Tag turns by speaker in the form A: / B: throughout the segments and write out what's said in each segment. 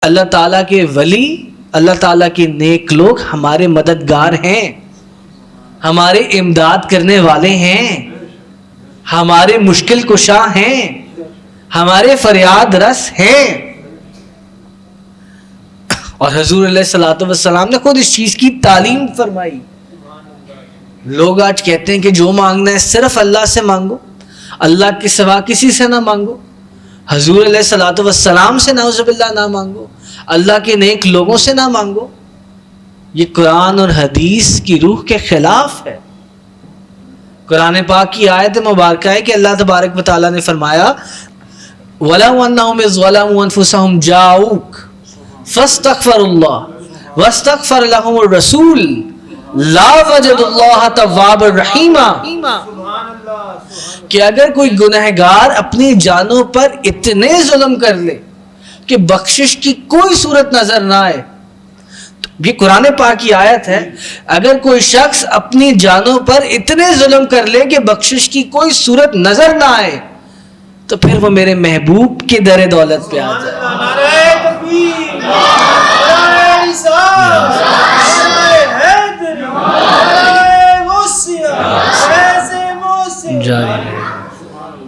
A: اللہ تعالیٰ کے ولی، اللہ تعالیٰ کے نیک لوگ ہمارے مددگار ہیں، ہمارے امداد کرنے والے ہیں، ہمارے مشکل کشا ہیں، ہمارے فریاد رس ہیں۔ اور حضور علیہ الصلوۃ والسلام نے خود اس چیز کی تعلیم فرمائی۔ لوگ آج کہتے ہیں کہ جو مانگنا ہے صرف اللہ سے مانگو، اللہ کے سوا کسی سے نہ مانگو، حضور علیہ الصلوۃ والسلام سے نعوذ باللہ نہ مانگو، اللہ کے نیک لوگوں سے نہ مانگو۔ یہ قرآن اور حدیث کی روح کے خلاف ہے۔ قرآن پاک کی آیت مبارکہ ہے کہ اللہ تبارک و تعالیٰ نے فرمایا وَلَوْ أَنَّهُمْ إِذْ ظَلَمُوا أَنفُسَهُمْ جَاءُوكَ فَاسْتَغْفَرُوا اللَّهَ وَاسْتَغْفَرَ لَهُمُ الرَّسُولُ لَا وَجَدُوا اللَّهَ تَوَّابًا رَحِيمًا، کہ اگر کوئی گنہگار اپنی جانوں پر اتنے ظلم کر لے کہ بخشش کی کوئی صورت نظر نہ آئے، یہ قرآن پاک کی آیت ہے، اگر کوئی شخص اپنی جانوں پر اتنے ظلم کر لے کہ بخشش کی کوئی صورت نظر نہ آئے تو پھر وہ میرے محبوب کے در دولت پہ آ جائے۔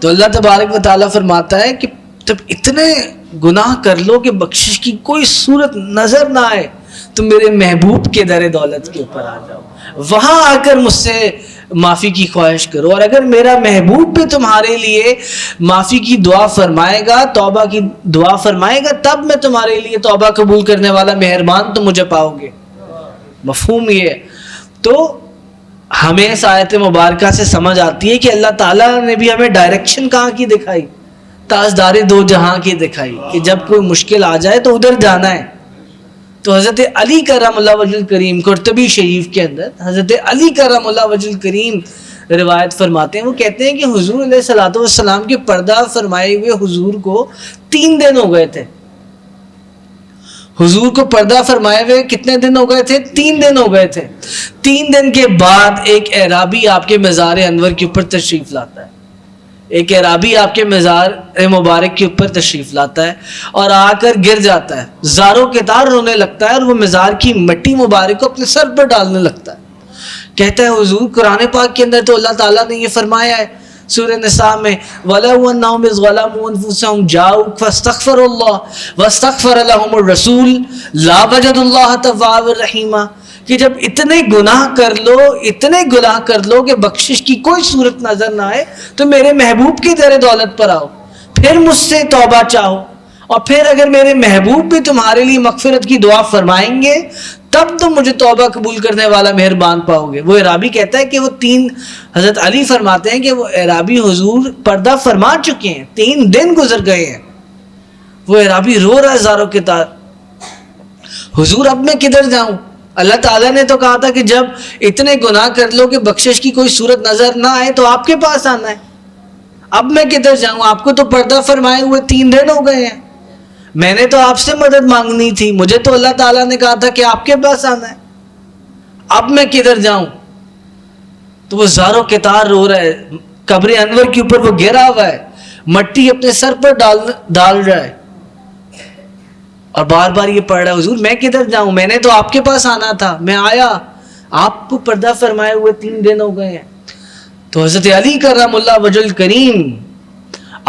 A: تو اللہ تبارک و تعالیٰ فرماتا ہے کہ جب اتنے گناہ کر لو کہ بخشش کی کوئی صورت نظر نہ آئے تو میرے محبوب کے در دولت کے اوپر آ جاؤ، وہاں آ کر مجھ سے معافی کی خواہش کرو، اور اگر میرا محبوب بھی تمہارے لیے معافی کی دعا فرمائے گا، توبہ کی دعا فرمائے گا، تب میں تمہارے لیے توبہ قبول کرنے والا مہربان تم مجھے پاؤ گے۔ مفہوم یہ ہے۔ تو ہمیں اس آیت مبارکہ سے سمجھ آتی ہے کہ اللہ تعالیٰ نے بھی ہمیں ڈائریکشن کہاں کی دکھائی، تاجدار دو جہاں کی دکھائی کہ جب کوئی مشکل آ جائے تو ادھر جانا ہے۔ تو حضرت علی کرم اللہ وجہ الکریم قرطبی شریف کے اندر حضرت علی کرم اللہ وجہ الکریم روایت فرماتے ہیں، وہ کہتے ہیں کہ حضور علیہ الصلوۃ والسلام کے پردہ فرمائے ہوئے حضور کو 3 دن ہو گئے تھے۔ حضور کو پردہ فرمائے ہوئے کتنے دن ہو گئے تھے؟ 3 دن ہو گئے تھے۔ 3 دن کے بعد ایک اعرابی آپ کے مزار انور کے اوپر تشریف لاتا ہے، ایک اعرابی آپ کے مزار مبارک کے اوپر تشریف لاتا ہے اور آ کر گر جاتا ہے، زاروں کے تار رونے لگتا ہے اور وہ مزار کی مٹی مبارک کو اپنے سر پر ڈالنے لگتا ہے۔ کہتا ہے حضور قرآن پاک کے اندر تو اللہ تعالیٰ نے یہ فرمایا ہے سورہ نساء میں وَلَوْ أَنَّهُمْ إِذْ ظَلَمُوا أَنفُسَهُمْ جَاءُوكَ فَاسْتَغْفَرُوا اللَّهَ وَاسْتَغْفَرَ لَهُمُ الرَّسُولُ لَا وَجَدُوا اللَّهَ تَوَّابًا رَحِيمًا، کہ جب اتنے گناہ کر لو، اتنے گناہ کر لو کہ بخشش کی کوئی صورت نظر نہ آئے تو میرے محبوب کی در دولت پر آؤ، پھر مجھ سے توبہ چاہو، اور پھر اگر میرے محبوب بھی تمہارے لیے مغفرت کی دعا فرمائیں گے تب تم مجھے توبہ قبول کرنے والا مہربان پاؤ گے۔ وہ اعرابی کہتا ہے کہ وہ 3 حضرت علی فرماتے ہیں کہ وہ اعرابی حضور پردہ فرما چکے ہیں، 3 دن گزر گئے ہیں، وہ اعرابی رو رہا ہے زاروں کے تار، حضور اب میں کدھر جاؤں؟ اللہ تعالیٰ نے تو کہا تھا کہ جب اتنے گناہ کر لو کہ بخشش کی کوئی صورت نظر نہ آئے تو آپ کے پاس آنا ہے، اب میں کدھر جاؤں؟ آپ کو تو پردہ فرمائے ہوئے 3 دن ہو گئے ہیں، میں نے تو آپ سے مدد مانگنی تھی، مجھے تو اللہ تعالیٰ نے کہا تھا کہ آپ کے پاس آنا ہے، اب میں کدھر جاؤں؟ تو وہ زاروں کے تار رو رہا ہے، قبر انور کے اوپر وہ گرا ہوا ہے، مٹی اپنے سر پر ڈال رہا ہے اور بار بار یہ پڑھ رہا ہے حضور میں کدھر جاؤں، میں نے تو آپ کے پاس آنا تھا، میں آیا، آپ کو پردہ فرمائے ہوئے 3 دن ہو گئے ہیں۔ تو حضرت علی کرم اللہ وجہ الکریم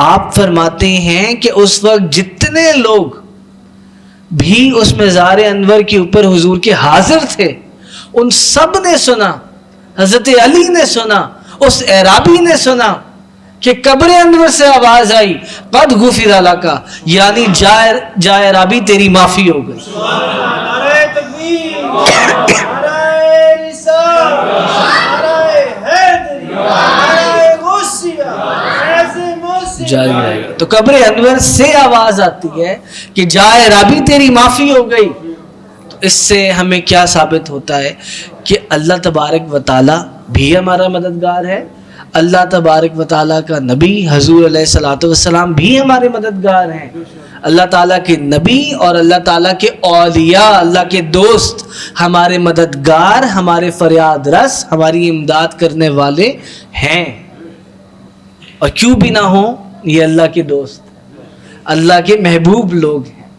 A: آپ فرماتے ہیں کہ اس وقت جتنے لوگ بھی اس مزار انور کے اوپر حضور کے حاضر تھے ان سب نے سنا، حضرت علی نے سنا، اس اعرابی نے سنا کہ قبر انور سے آواز آئی قد غفر لک، یعنی جا اعرابی تیری معافی ہو گئی۔ جاری رہے گا۔ تو قبر انور سے آواز آتی ہے کہ جا اعرابی تیری معافی ہو گئی۔ تو اس سے ہمیں کیا ثابت ہوتا ہے کہ اللہ تبارک و تعالیٰ بھی ہمارا مددگار ہے، اللہ تبارک و تعالیٰ کا نبی حضور علیہ الصلوۃ والسلام بھی ہمارے مددگار ہیں، اللہ تعالیٰ کے نبی اور اللہ تعالیٰ کے اولیاء، اللہ کے دوست ہمارے مددگار، ہمارے فریاد رس، ہماری امداد کرنے والے ہیں۔ اور کیوں بھی نہ ہوں، یہ اللہ کے دوست، اللہ کے محبوب لوگ ہیں۔